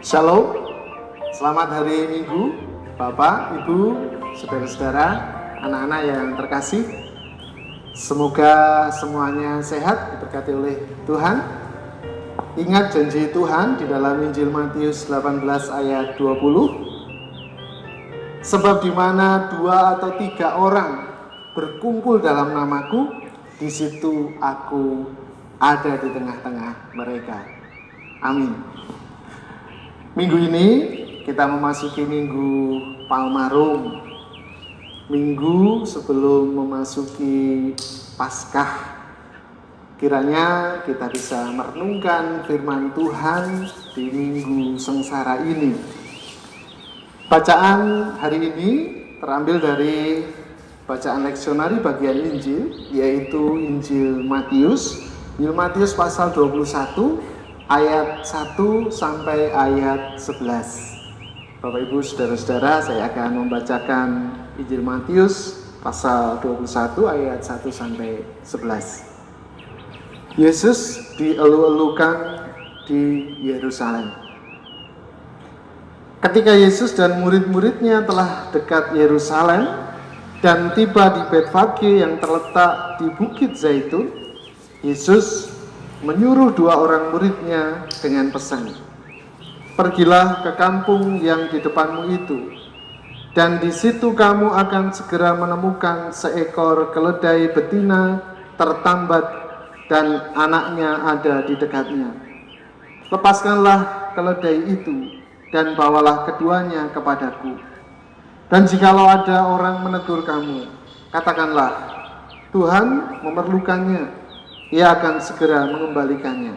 Shalom, selamat hari Minggu, Bapak, Ibu, saudara-saudara, anak-anak yang terkasih. Semoga semuanya sehat, diberkati oleh Tuhan. Ingat janji Tuhan di dalam Injil Matius 18 ayat 20. Sebab di mana 2 atau 3 orang berkumpul dalam namaku, di situ aku ada di tengah-tengah mereka. Amin. Minggu ini kita memasuki Minggu Palmarum, minggu sebelum memasuki Paskah. Kiranya kita bisa merenungkan firman Tuhan di minggu sengsara ini. Bacaan hari ini terambil dari bacaan leksionari bagian Injil, yaitu Injil Matius pasal 21 ayat 1 sampai ayat 11. Bapak Ibu saudara-saudara, saya akan membacakan Injil Matius pasal 21 ayat 1 sampai 11. Yesus dielu-elukan di Yerusalem. Ketika Yesus dan murid-muridnya telah dekat Yerusalem dan tiba di Betfage yang terletak di Bukit Zaitun, Yesus menyuruh 2 orang muridnya dengan pesan, "Pergilah ke kampung yang di depanmu itu, dan di situ kamu akan segera menemukan seekor keledai betina tertambat dan anaknya ada di dekatnya. Lepaskanlah keledai itu dan bawalah keduanya kepadaku. Dan jikalau ada orang menegur kamu, katakanlah, Tuhan memerlukannya, Ia akan segera mengembalikannya."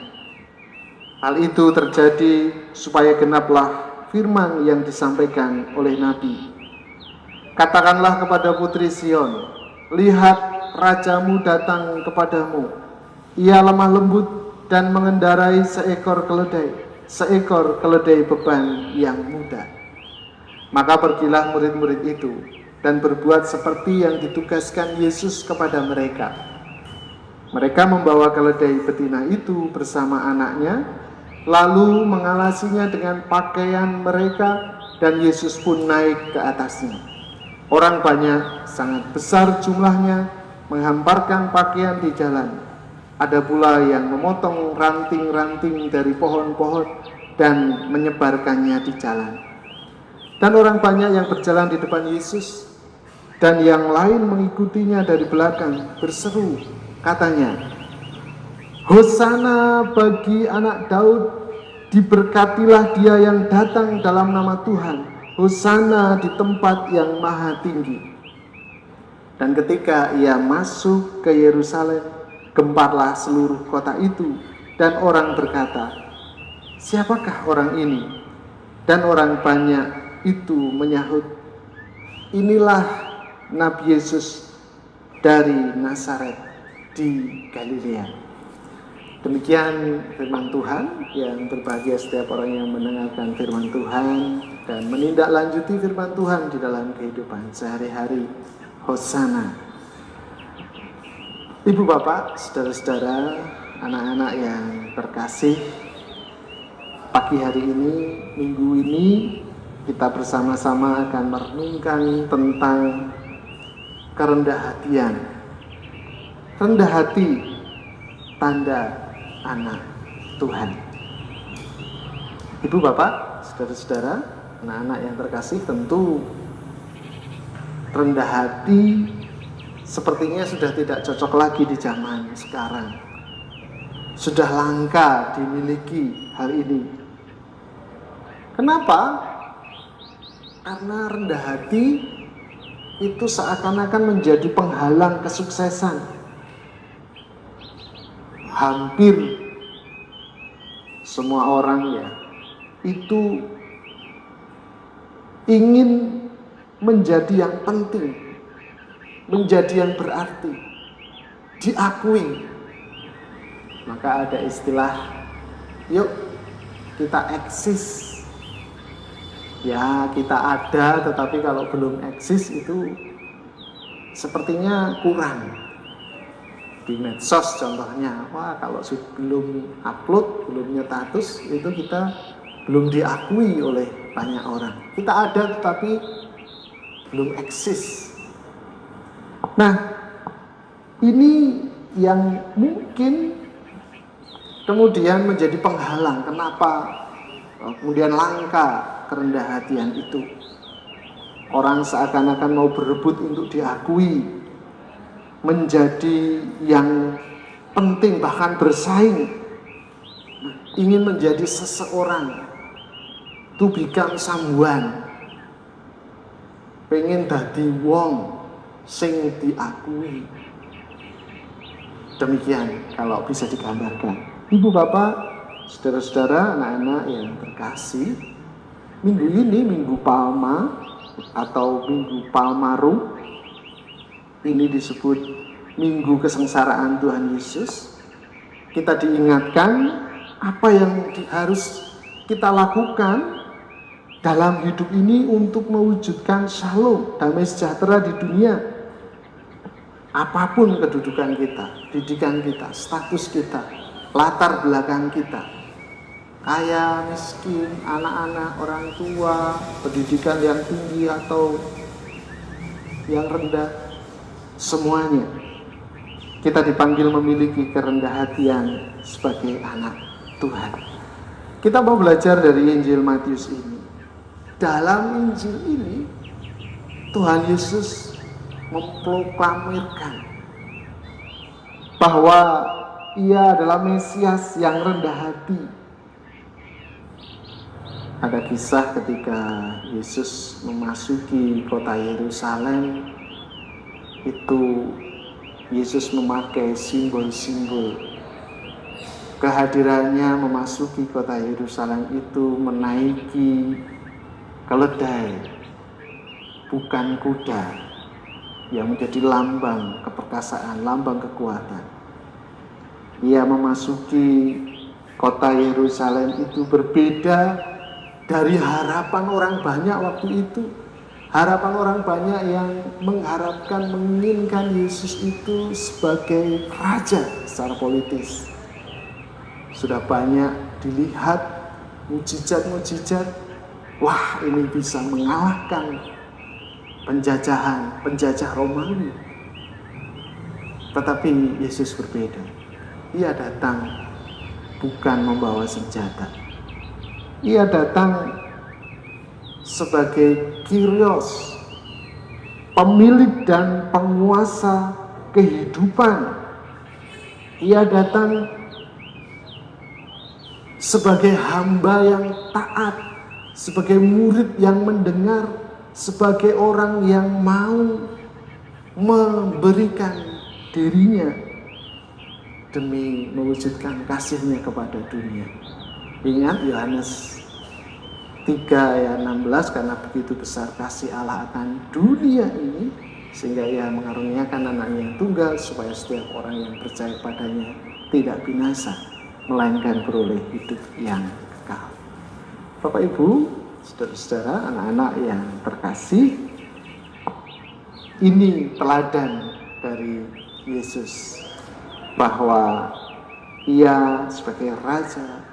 Hal itu terjadi supaya genaplah firman yang disampaikan oleh Nabi. "Katakanlah kepada putri Sion, lihat rajamu datang kepadamu. Ia lemah lembut dan mengendarai seekor keledai beban yang muda." Maka pergilah murid-murid itu dan berbuat seperti yang ditugaskan Yesus kepada mereka. Mereka membawa keledai betina itu bersama anaknya, lalu mengalasinya dengan pakaian mereka, dan Yesus pun naik ke atasnya. Orang banyak, sangat besar jumlahnya, menghamparkan pakaian di jalan. Ada pula yang memotong ranting-ranting dari pohon-pohon dan menyebarkannya di jalan. Dan orang banyak yang berjalan di depan Yesus, dan yang lain mengikutinya dari belakang, berseru, katanya, "Hosana bagi anak Daud, diberkatilah dia yang datang dalam nama Tuhan, Hosana di tempat yang maha tinggi." Dan ketika ia masuk ke Yerusalem, gemparlah seluruh kota itu, dan orang berkata, "Siapakah orang ini?" Dan orang banyak itu menyahut, "Inilah Nabi Yesus dari Nazaret di Galilea." Demikian firman Tuhan. Yang berbahagia setiap orang yang mendengarkan firman Tuhan dan menindaklanjuti firman Tuhan di dalam kehidupan sehari-hari. Hosana. Ibu bapak, saudara-saudara, anak-anak yang terkasih, pagi hari ini, minggu ini, kita bersama-sama akan merenungkan tentang kerendah hatian. Rendah hati, tanda anak Tuhan. Ibu bapak, saudara-saudara, anak-anak yang terkasih, tentu rendah hati sepertinya sudah tidak cocok lagi di zaman sekarang. Sudah langka dimiliki hari ini. Kenapa? Karena rendah hati itu seakan-akan menjadi penghalang kesuksesan. Hampir semua orang ya itu ingin menjadi yang penting, menjadi yang berarti, diakui. Maka ada istilah, yuk kita eksis. Ya, kita ada, tetapi kalau belum eksis itu sepertinya kurang. Di medsos contohnya, wah kalau belum upload, belum nyetatus, itu kita belum diakui oleh banyak orang. Kita ada tetapi belum eksis. Nah, ini yang mungkin kemudian menjadi penghalang kenapa kemudian langka kerendah hatian itu. Orang seakan-akan mau berebut untuk diakui, menjadi yang penting, bahkan bersaing, ingin menjadi seseorang, to become someone, pengen dadi wong sing diakui. Demikian kalau bisa digambarkan. Ibu bapak, saudara-saudara, anak-anak yang terkasih, minggu ini Minggu Palma atau Minggu Palmarum, ini disebut Minggu Kesengsaraan Tuhan Yesus. Kita diingatkan apa yang harus kita lakukan dalam hidup ini untuk mewujudkan shalom, damai sejahtera di dunia. Apapun kedudukan kita, didikan kita, status kita, latar belakang kita, kaya, miskin, anak-anak, orang tua, pendidikan yang tinggi atau yang rendah, semuanya kita dipanggil memiliki kerendah hatian sebagai anak Tuhan. Kita mau belajar dari Injil Matius ini. Dalam Injil ini Tuhan Yesus memproklamirkan bahwa Ia adalah Mesias yang rendah hati. Ada kisah ketika Yesus memasuki kota Yerusalem, itu Yesus memakai simbol-simbol. Kehadirannya memasuki kota Yerusalem itu menaiki keledai, bukan kuda, yang menjadi lambang keperkasaan, lambang kekuatan. Ia memasuki kota Yerusalem itu berbeda dari harapan orang banyak waktu itu. Harapan orang banyak yang mengharapkan, menginginkan Yesus itu sebagai raja secara politis. Sudah banyak dilihat mujizat-mujizat, wah ini bisa mengalahkan penjajah Romawi. Tetapi Yesus berbeda. Ia datang bukan membawa senjata. Ia datang sebagai Kyrios, pemilik dan penguasa kehidupan. Ia datang sebagai hamba yang taat, sebagai murid yang mendengar, sebagai orang yang mau memberikan dirinya demi mewujudkan kasih-Nya kepada dunia. Ingat Yohanes 3 ayat 16, karena begitu besar kasih Allah akan dunia ini sehingga Ia mengaruniakan anaknya yang tunggal supaya setiap orang yang percaya padanya tidak binasa melainkan beroleh hidup yang kekal. Bapak Ibu, saudara-saudara, anak-anak yang terkasih, ini teladan dari Yesus bahwa Ia sebagai raja,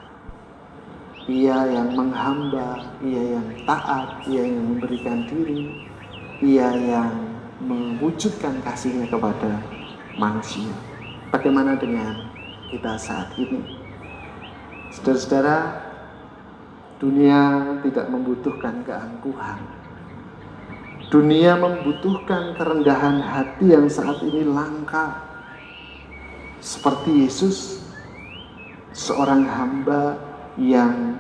Ia yang menghamba, Ia yang taat, Ia yang memberikan diri, Ia yang mewujudkan kasih-Nya kepada manusia. Bagaimana dengan kita saat ini? Saudara-saudara, dunia tidak membutuhkan keangkuhan. Dunia membutuhkan kerendahan hati yang saat ini langka. Seperti Yesus, seorang hamba yang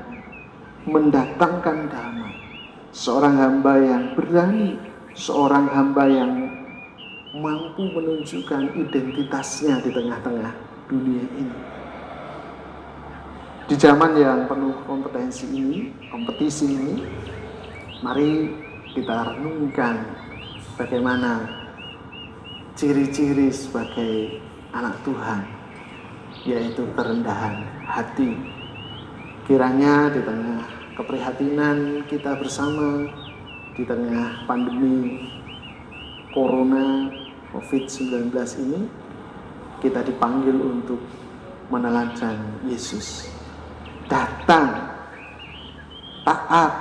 mendatangkan damai, seorang hamba yang berani, seorang hamba yang mampu menunjukkan identitasnya di tengah-tengah dunia ini. Di zaman yang penuh kompetisi ini, mari kita renungkan bagaimana ciri-ciri sebagai anak Tuhan, yaitu kerendahan hati. Kiranya di tengah keprihatinan kita bersama, di tengah pandemi Corona COVID-19 ini, kita dipanggil untuk meneladani Yesus. Datang taat,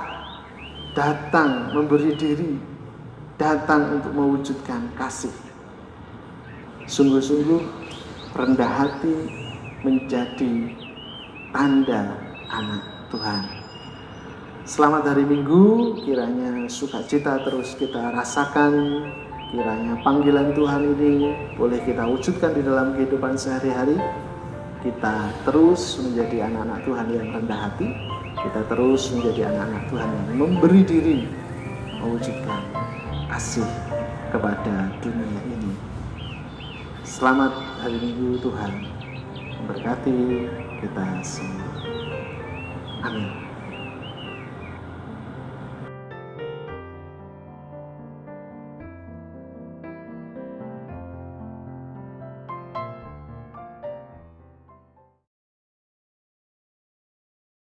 datang memberi diri, datang untuk mewujudkan kasih. Sungguh-sungguh rendah hati menjadi tanda anak Tuhan. Selamat hari Minggu, kiranya sukacita terus kita rasakan, kiranya panggilan Tuhan ini boleh kita wujudkan di dalam kehidupan sehari-hari. Kita terus menjadi anak-anak Tuhan yang rendah hati, kita terus menjadi anak-anak Tuhan yang memberi diri, mewujudkan kasih kepada dunia ini. Selamat hari Minggu, Tuhan memberkati kita semua. Amin.